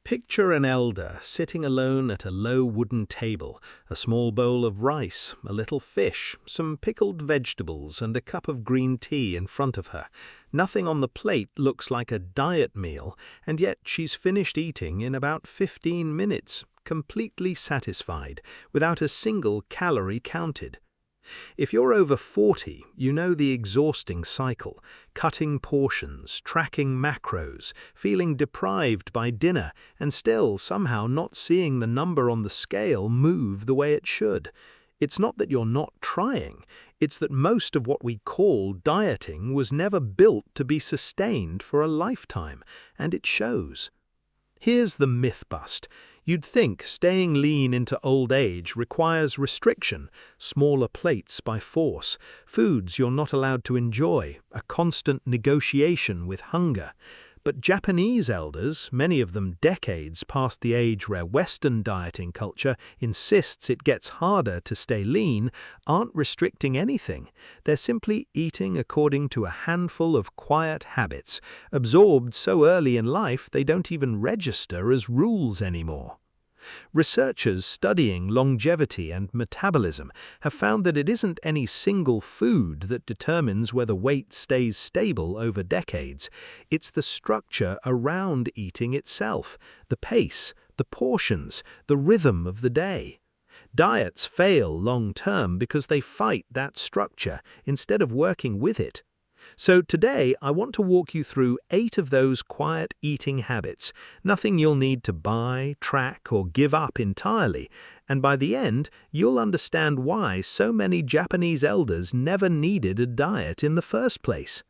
Picture an elder sitting alone at a low wooden table, a small bowl of rice, a little fish, some pickled vegetables, and a cup of green tea in front of her. Nothing on the plate looks like a diet meal, and yet she's finished eating in about 15 minutes, completely satisfied, without a single calorie counted. If you're over 40, you know the exhausting cycle: cutting portions, tracking macros, feeling deprived by dinner, and still somehow not seeing the number on the scale move the way it should. It's not that you're not trying, it's that most of what we call dieting was never built to be sustained for a lifetime, and it shows. Here's the myth bust. You'd think staying lean into old age requires restriction, smaller plates by force, foods you're not allowed to enjoy, a constant negotiation with hunger. But Japanese elders, many of them decades past the age where Western dieting culture insists it gets harder to stay lean, aren't restricting anything. They're simply eating according to a handful of quiet habits, absorbed so early in life they don't even register as rules anymore. Researchers studying longevity and metabolism have found that it isn't any single food that determines whether weight stays stable over decades. It's the structure around eating itself, the pace, the portions, the rhythm of the day. Diets fail long-term because they fight that structure instead of working with it. So today, I want to walk you through 8 of those quiet eating habits, nothing you'll need to buy, track, or give up entirely, and by the end, you'll understand why so many Japanese elders never needed a diet in the first place.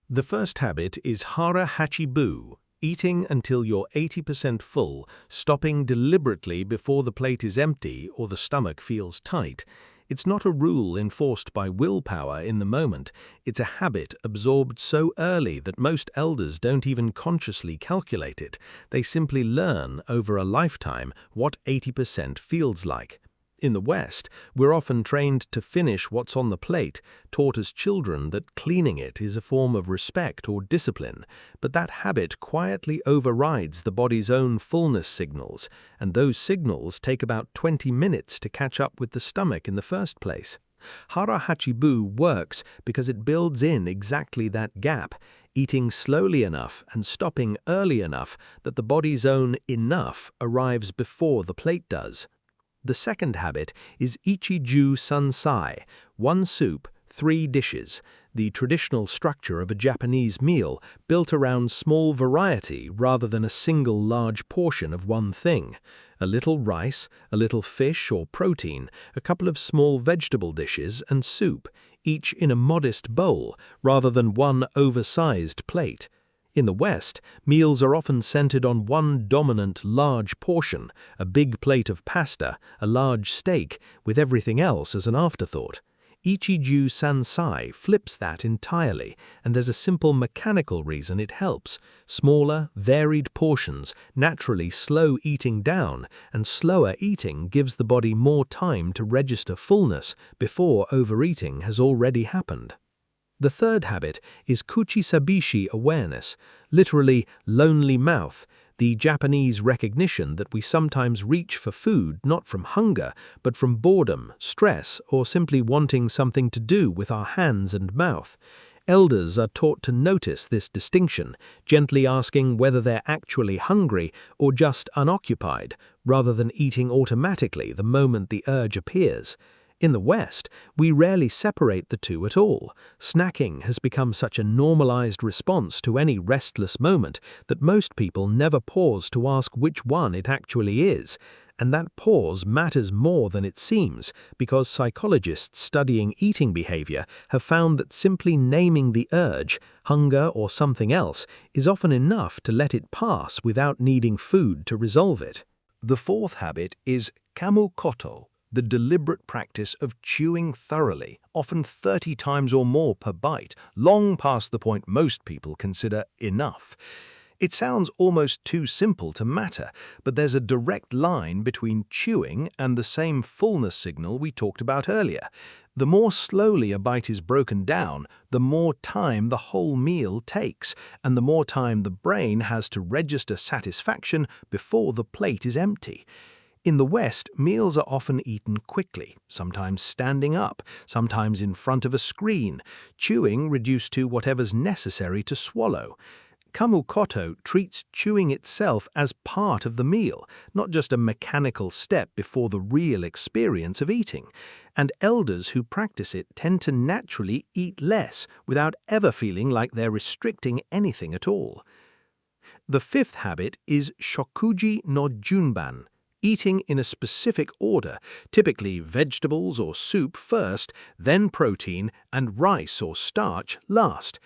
The first habit is Hara hachi, eating until you're 80% full, stopping deliberately before the plate is empty or the stomach feels tight. It's not a rule enforced by willpower in the moment. It's a habit absorbed so early that most elders don't even consciously calculate it. They simply learn over a lifetime what 80% feels like. In the West, we're often trained to finish what's on the plate, taught as children that cleaning it is a form of respect or discipline, but that habit quietly overrides the body's own fullness signals, and those signals take about 20 minutes to catch up with the stomach in the first place. Hara hachi works because it builds in exactly that gap, eating slowly enough and stopping early enough that the body's own enough arrives before the plate does. The second habit is Ichiju sansai, 1 soup, 3 dishes, the traditional structure of a Japanese meal built around small variety rather than a single large portion of one thing. A little rice, a little fish or protein, a couple of small vegetable dishes, and soup, each in a modest bowl rather than one oversized plate. In the West, meals are often centered on one dominant large portion, a big plate of pasta, a large steak, with everything else as an afterthought. Ichiju sansai flips that entirely, and there's a simple mechanical reason it helps. Smaller, varied portions naturally slow eating down, and slower eating gives the body more time to register fullness before overeating has already happened. The third habit is Kuchisabishii awareness, literally lonely mouth, the Japanese recognition that we sometimes reach for food not from hunger, but from boredom, stress, or simply wanting something to do with our hands and mouth. Elders are taught to notice this distinction, gently asking whether they're actually hungry or just unoccupied, rather than eating automatically the moment the urge appears. In the West, we rarely separate the two at all. Snacking has become such a normalized response to any restless moment that most people never pause to ask which one it actually is. And that pause matters more than it seems, because psychologists studying eating behavior have found that simply naming the urge, hunger or something else, is often enough to let it pass without needing food to resolve it. The fourth habit is Kamu koto, the deliberate practice of chewing thoroughly, often 30 times or more per bite, long past the point most people consider enough. It sounds almost too simple to matter, but there's a direct line between chewing and the same fullness signal we talked about earlier. The more slowly a bite is broken down, the more time the whole meal takes, and the more time the brain has to register satisfaction before the plate is empty. In the West, meals are often eaten quickly, sometimes standing up, sometimes in front of a screen, chewing reduced to whatever's necessary to swallow. Kamu koto treats chewing itself as part of the meal, not just a mechanical step before the real experience of eating. And elders who practice it tend to naturally eat less without ever feeling like they're restricting anything at all. The fifth habit is Shokuji no junban, eating in a specific order, typically vegetables or soup first, then protein, and rice or starch last.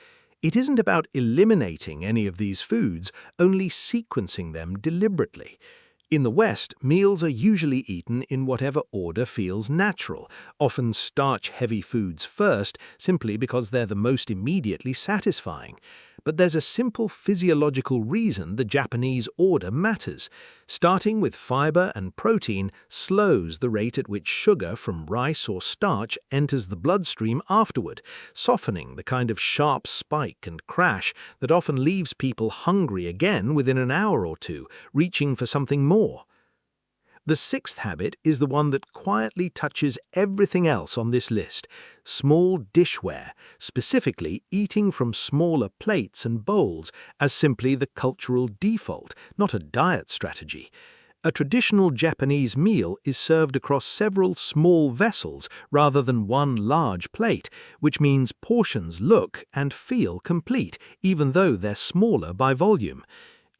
It isn't about eliminating any of these foods, only sequencing them deliberately. In the West, meals are usually eaten in whatever order feels natural, often starch-heavy foods first, simply because they're the most immediately satisfying. But there's a simple physiological reason the Japanese order matters. Starting with fiber and protein slows the rate at which sugar from rice or starch enters the bloodstream afterward, softening the kind of sharp spike and crash that often leaves people hungry again within an hour or two, reaching for something more. The sixth habit is the one that quietly touches everything else on this list: small dishware, specifically eating from smaller plates and bowls as simply the cultural default, not a diet strategy. A traditional Japanese meal is served across several small vessels rather than one large plate, which means portions look and feel complete, even though they're smaller by volume.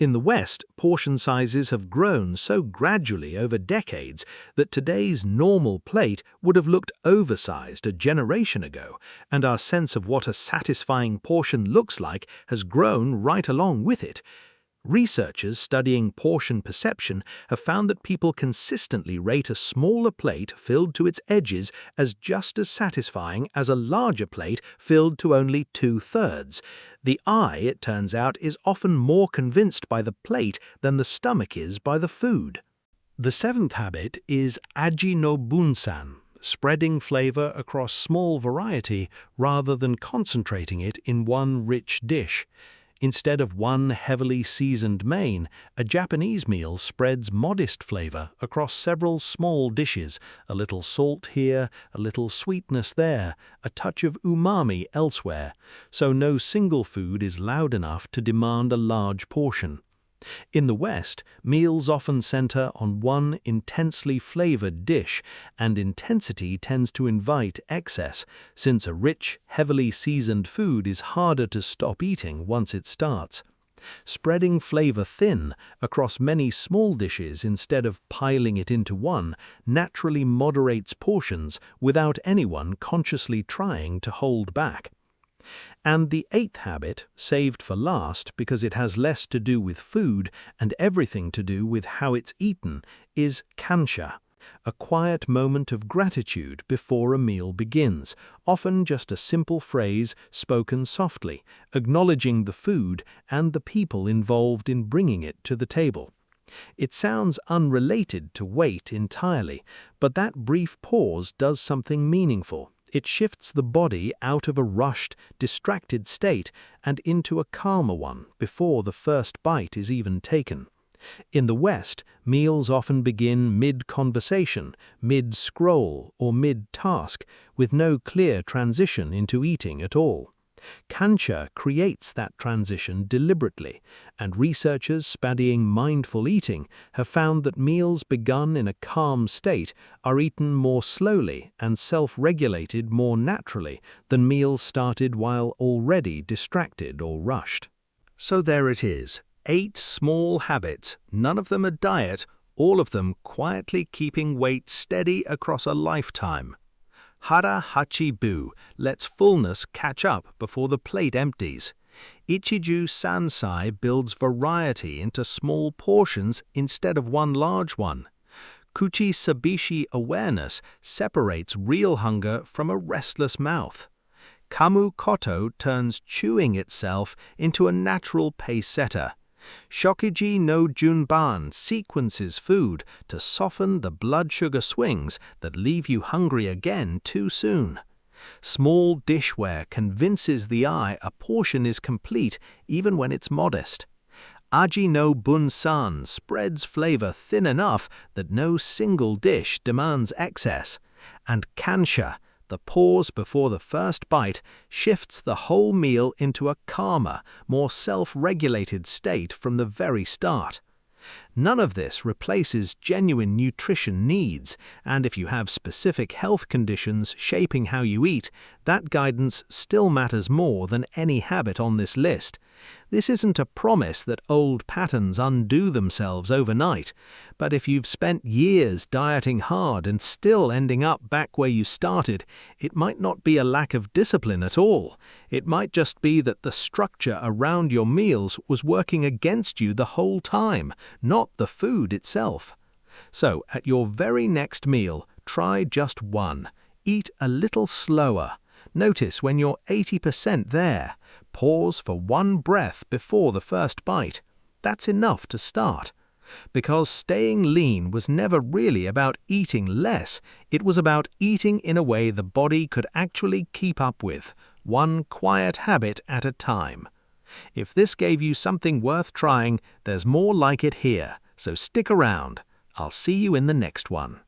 In the West, portion sizes have grown so gradually over decades that today's normal plate would have looked oversized a generation ago, and our sense of what a satisfying portion looks like has grown right along with it. Researchers studying portion perception have found that people consistently rate a smaller plate filled to its edges as just as satisfying as a larger plate filled to only 2/3. The eye, it turns out, is often more convinced by the plate than the stomach is by the food. The seventh habit is aji no bunsan, spreading flavor across small variety rather than concentrating it in one rich dish. Instead of one heavily seasoned main, a Japanese meal spreads modest flavor across several small dishes, a little salt here, a little sweetness there, a touch of umami elsewhere, so no single food is loud enough to demand a large portion. In the West, meals often center on one intensely flavored dish, and intensity tends to invite excess, since a rich, heavily seasoned food is harder to stop eating once it starts. Spreading flavor thin across many small dishes instead of piling it into one naturally moderates portions without anyone consciously trying to hold back. And the eighth habit, saved for last because it has less to do with food and everything to do with how it's eaten, is kansha, a quiet moment of gratitude before a meal begins, often just a simple phrase spoken softly, acknowledging the food and the people involved in bringing it to the table. It sounds unrelated to weight entirely, but that brief pause does something meaningful. It shifts the body out of a rushed, distracted state and into a calmer one before the first bite is even taken. In the West, meals often begin mid-conversation, mid-scroll, or mid-task, with no clear transition into eating at all. Kansha creates that transition deliberately, and researchers studying mindful eating have found that meals begun in a calm state are eaten more slowly and self-regulated more naturally than meals started while already distracted or rushed. So there it is, 8 small habits, none of them a diet, all of them quietly keeping weight steady across a lifetime. Hara hachi lets fullness catch up before the plate empties. Ichiju sansai builds variety into small portions instead of one large one. Kuchisabishii awareness separates real hunger from a restless mouth. Kamu koto turns chewing itself into a natural pace setter. Shokuji no junban sequences food to soften the blood sugar swings that leave you hungry again too soon. Small dishware convinces the eye a portion is complete even when it's modest. Aji no bunsan spreads flavor thin enough that no single dish demands excess. And kansha, the pause before the first bite, shifts the whole meal into a calmer, more self-regulated state from the very start. None of this replaces genuine nutrition needs, and if you have specific health conditions shaping how you eat, that guidance still matters more than any habit on this list. This isn't a promise that old patterns undo themselves overnight, but if you've spent years dieting hard and still ending up back where you started, it might not be a lack of discipline at all. It might just be that the structure around your meals was working against you the whole time, not the food itself. So, at your very next meal, try just one. Eat a little slower. Notice when you're 80% there. Pause for one breath before the first bite. That's enough to start. Because staying lean was never really about eating less, it was about eating in a way the body could actually keep up with, one quiet habit at a time. If this gave you something worth trying, there's more like it here, so stick around. I'll see you in the next one.